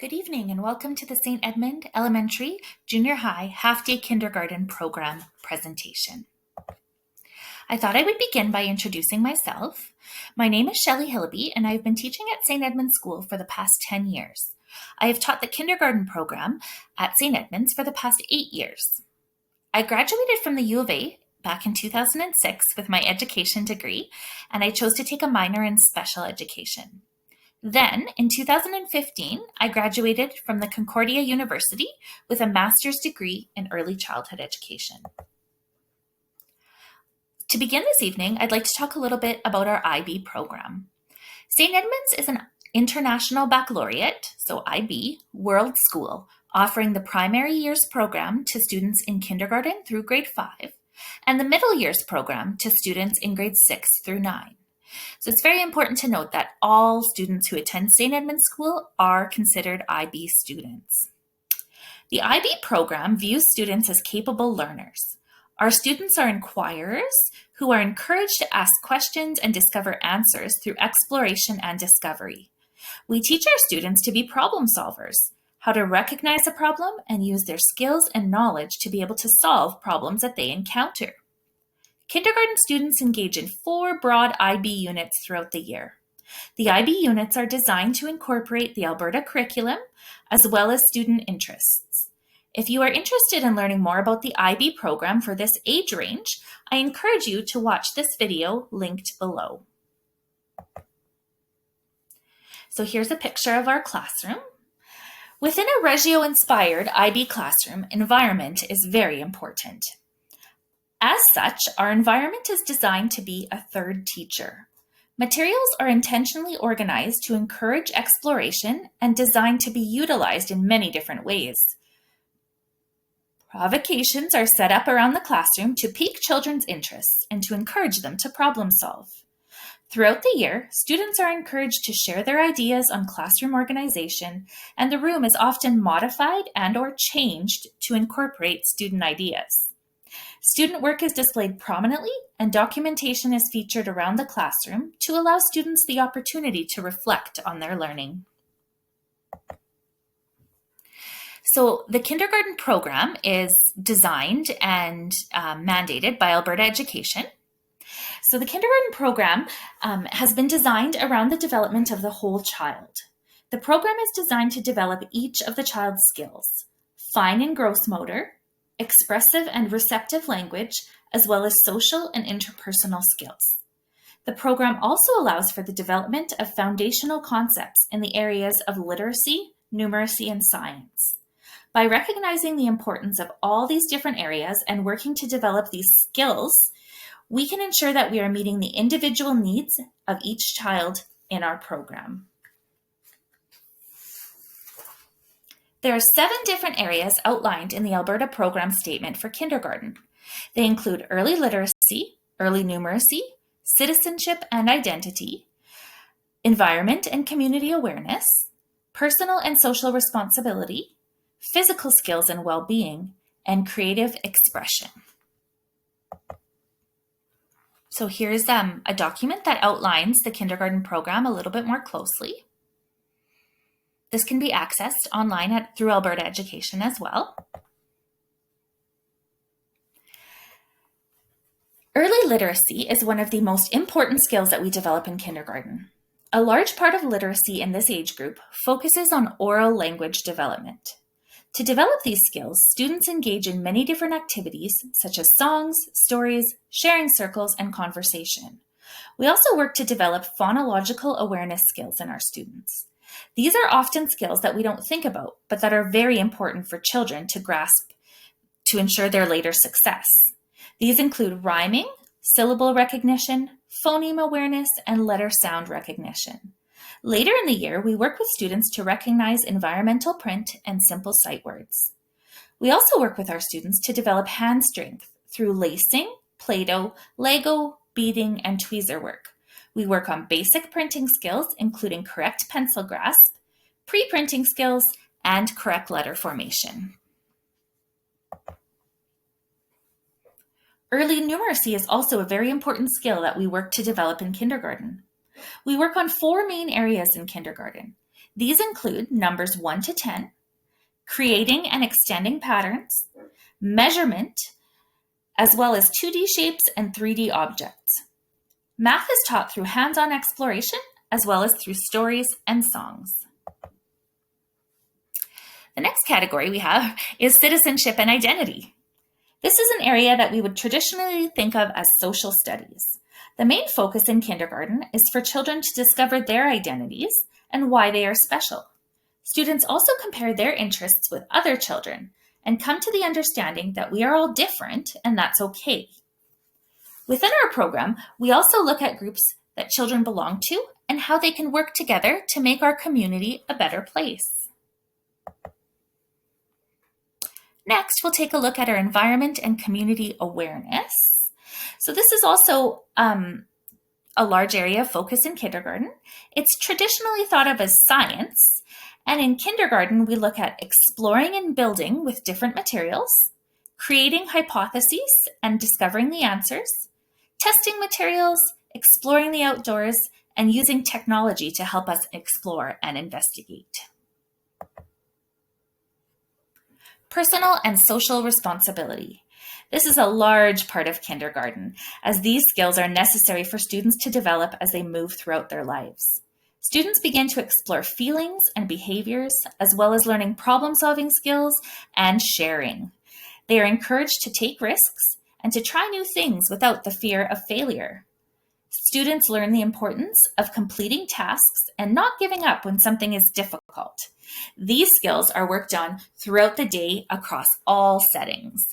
Good evening and welcome to the St. Edmund Elementary Junior High Half-Day Kindergarten Program presentation. I thought I would begin by introducing myself. My name is Shelley Hillaby and I've been teaching at St. Edmund's School for the past 10 years. I have taught the kindergarten program at St. Edmund's for the past 8 years. I graduated from the U of A back in 2006 with my education degree, and I chose to take a minor in special education. Then, in 2015, I graduated from the Concordia University with a master's degree in early childhood education. To begin this evening, I'd like to talk a little bit about our IB program. St. Edmund's is an international baccalaureate, so IB, world school, offering the primary years program to students in kindergarten through grade 5, and the middle years program to students in grades 6 through 9. So it's very important to note that all students who attend St. Edmund's School are considered IB students. The IB program views students as capable learners. Our students are inquirers who are encouraged to ask questions and discover answers through exploration and discovery. We teach our students to be problem solvers, how to recognize a problem and use their skills and knowledge to be able to solve problems that they encounter. Kindergarten students engage in 4 broad IB units throughout the year. The IB units are designed to incorporate the Alberta curriculum as well as student interests. If you are interested in learning more about the IB program for this age range, I encourage you to watch this video linked below. So here's a picture of our classroom. Within a Reggio-inspired IB classroom, environment is very important. As such, our environment is designed to be a third teacher. Materials are intentionally organized to encourage exploration and designed to be utilized in many different ways. Provocations are set up around the classroom to pique children's interests and to encourage them to problem solve. Throughout the year, students are encouraged to share their ideas on classroom organization, and the room is often modified and/or changed to incorporate student ideas. Student work is displayed prominently, and documentation is featured around the classroom to allow students the opportunity to reflect on their learning. So the kindergarten program is designed and mandated by Alberta Education. So the kindergarten program has been designed around the development of the whole child. The program is designed to develop each of the child's skills: fine and gross motor, expressive and receptive language, as well as social and interpersonal skills. The program also allows for the development of foundational concepts in the areas of literacy, numeracy, and science. By recognizing the importance of all these different areas and working to develop these skills, we can ensure that we are meeting the individual needs of each child in our program. There are 7 different areas outlined in the Alberta Program Statement for kindergarten. They include early literacy, early numeracy, citizenship and identity, environment and community awareness, personal and social responsibility, physical skills and well-being, and creative expression. So here's a document that outlines the kindergarten program a little bit more closely. This can be accessed online through Alberta Education as well. Early literacy is one of the most important skills that we develop in kindergarten. A large part of literacy in this age group focuses on oral language development. To develop these skills, students engage in many different activities such as songs, stories, sharing circles, and conversation. We also work to develop phonological awareness skills in our students. These are often skills that we don't think about, but that are very important for children to grasp to ensure their later success. These include rhyming, syllable recognition, phoneme awareness, and letter sound recognition. Later in the year, we work with students to recognize environmental print and simple sight words. We also work with our students to develop hand strength through lacing, Play-Doh, Lego, beading, and tweezer work. We work on basic printing skills, including correct pencil grasp, pre-printing skills, and correct letter formation. Early numeracy is also a very important skill that we work to develop in kindergarten. We work on 4 main areas in kindergarten: These include numbers 1 to 10, creating and extending patterns, measurement, as well as 2D shapes and 3D objects. Math is taught through hands-on exploration, as well as through stories and songs. The next category we have is citizenship and identity. This is an area that we would traditionally think of as social studies. The main focus in kindergarten is for children to discover their identities and why they are special. Students also compare their interests with other children and come to the understanding that we are all different and that's okay. Within our program, we also look at groups that children belong to and how they can work together to make our community a better place. Next, we'll take a look at our environment and community awareness. So this is also a large area of focus in kindergarten. It's traditionally thought of as science, and in kindergarten, we look at exploring and building with different materials, creating hypotheses and discovering the answers, testing materials, exploring the outdoors, and using technology to help us explore and investigate. Personal and social responsibility. This is a large part of kindergarten, as these skills are necessary for students to develop as they move throughout their lives. Students begin to explore feelings and behaviors, as well as learning problem-solving skills and sharing. They are encouraged to take risks and to try new things without the fear of failure. Students learn the importance of completing tasks and not giving up when something is difficult. These skills are worked on throughout the day across all settings.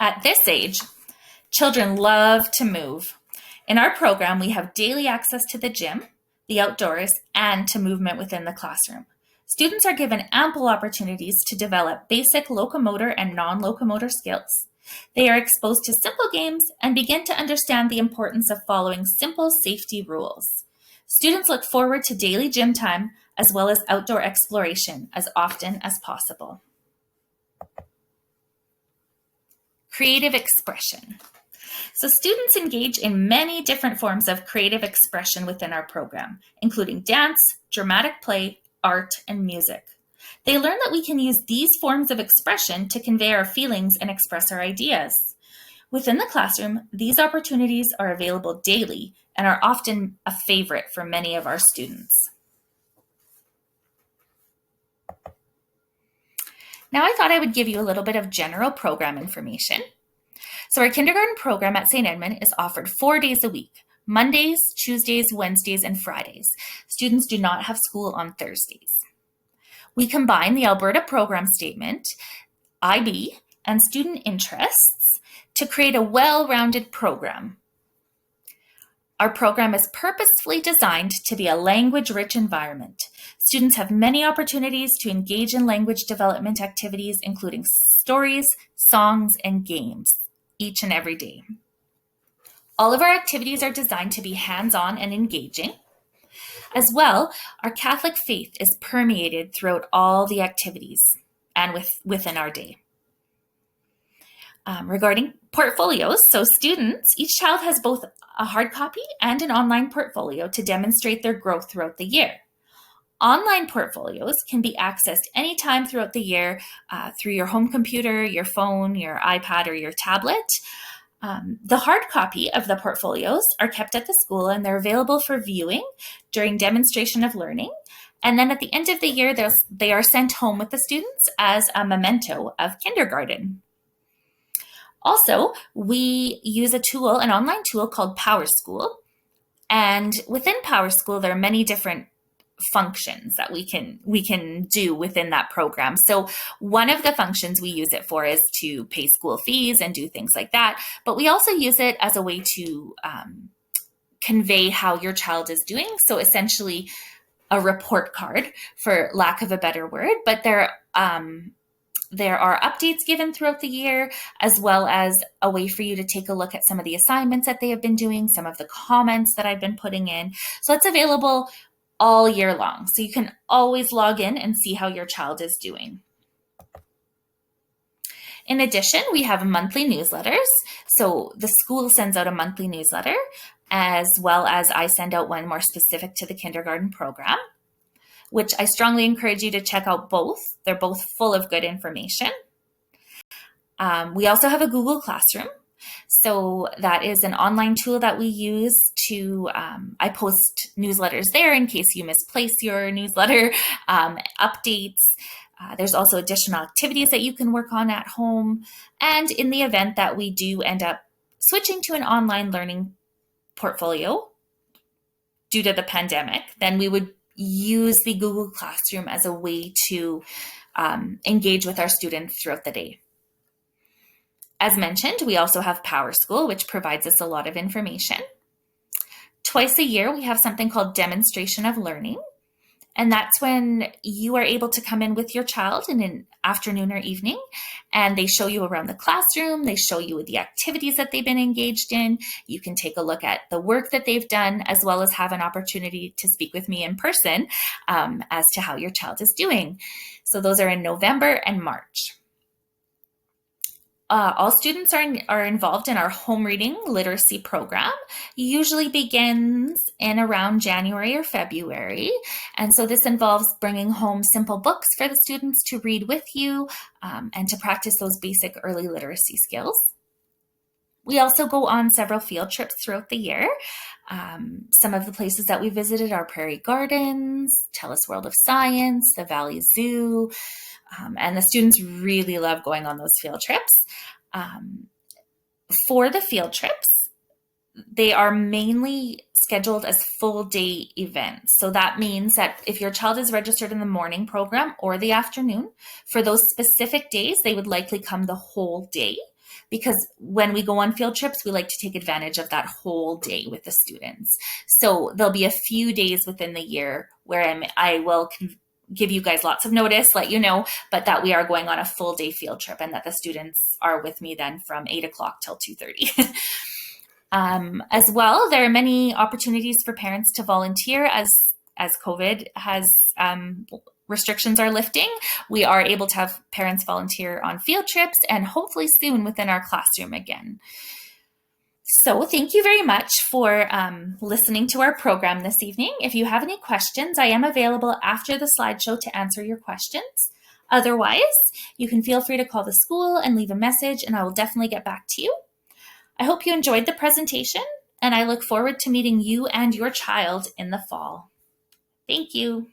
At this age, children love to move. In our program, we have daily access to the gym, the outdoors, and to movement within the classroom. Students are given ample opportunities to develop basic locomotor and non-locomotor skills. They are exposed to simple games and begin to understand the importance of following simple safety rules. Students look forward to daily gym time as well as outdoor exploration as often as possible. Creative expression. So students engage in many different forms of creative expression within our program, including dance, dramatic play, art, and music. They learn that we can use these forms of expression to convey our feelings and express our ideas. Within the classroom, these opportunities are available daily and are often a favorite for many of our students. Now I thought I would give you a little bit of general program information. So our kindergarten program at St. Edmund is offered 4 days a week, Mondays, Tuesdays, Wednesdays, and Fridays. Students do not have school on Thursdays. We combine the Alberta Program Statement, IB, and student interests to create a well-rounded program. Our program is purposefully designed to be a language-rich environment. Students have many opportunities to engage in language development activities, including stories, songs, and games, each and every day. All of our activities are designed to be hands-on and engaging. As well, our Catholic faith is permeated throughout all the activities and within our day. Regarding portfolios, so students, each child has both a hard copy and an online portfolio to demonstrate their growth throughout the year. Online portfolios can be accessed anytime throughout the year through your home computer, your phone, your iPad, or your tablet. The hard copy of the portfolios are kept at the school and they're available for viewing during demonstration of learning. And then at the end of the year, they are sent home with the students as a memento of kindergarten. Also, we use an online tool called PowerSchool. And within PowerSchool, there are many different functions that we can do within that program. So one of the functions we use it for is to pay school fees and do things like that. But we also use it as a way to convey how your child is doing. So essentially a report card, for lack of a better word, but there are updates given throughout the year, as well as a way for you to take a look at some of the assignments that they have been doing, some of the comments that I've been putting in. So it's available all year long. So you can always log in and see how your child is doing. In addition, we have monthly newsletters. So the school sends out a monthly newsletter as well as I send out one more specific to the kindergarten program, which I strongly encourage you to check out both. They're both full of good information. We also have a Google Classroom. So that is an online tool that we use to, I post newsletters there in case you misplace your newsletter, updates. There's also additional activities that you can work on at home. And in the event that we do end up switching to an online learning portfolio due to the pandemic, then we would use the Google Classroom as a way to engage with our students throughout the day. As mentioned, we also have Power School, which provides us a lot of information. Twice a year, we have something called Demonstration of Learning. And that's when you are able to come in with your child in an afternoon or evening, and they show you around the classroom. They show you the activities that they've been engaged in. You can take a look at the work that they've done, as well as have an opportunity to speak with me in person as to how your child is doing. So those are in November and March. All students are involved in our home reading literacy program. Usually begins in around January or February. And so this involves bringing home simple books for the students to read with you and to practice those basic early literacy skills. We also go on several field trips throughout the year. Some of the places that we visited are Prairie Gardens, TELUS World of Science, the Valley Zoo, and the students really love going on those field trips. For the field trips, they are mainly scheduled as full day events. So that means that if your child is registered in the morning program or the afternoon, for those specific days, they would likely come the whole day. Because when we go on field trips, we like to take advantage of that whole day with the students. So there'll be a few days within the year where I will give you guys lots of notice, let you know, but that we are going on a full day field trip and that the students are with me then from 8 o'clock till 2:30. As well, there are many opportunities for parents to volunteer as COVID has restrictions are lifting. We are able to have parents volunteer on field trips and hopefully soon within our classroom again. So thank you very much for listening to our program this evening. If you have any questions, I am available after the slideshow to answer your questions. Otherwise, you can feel free to call the school and leave a message, and I will definitely get back to you. I hope you enjoyed the presentation, and I look forward to meeting you and your child in the fall. Thank you.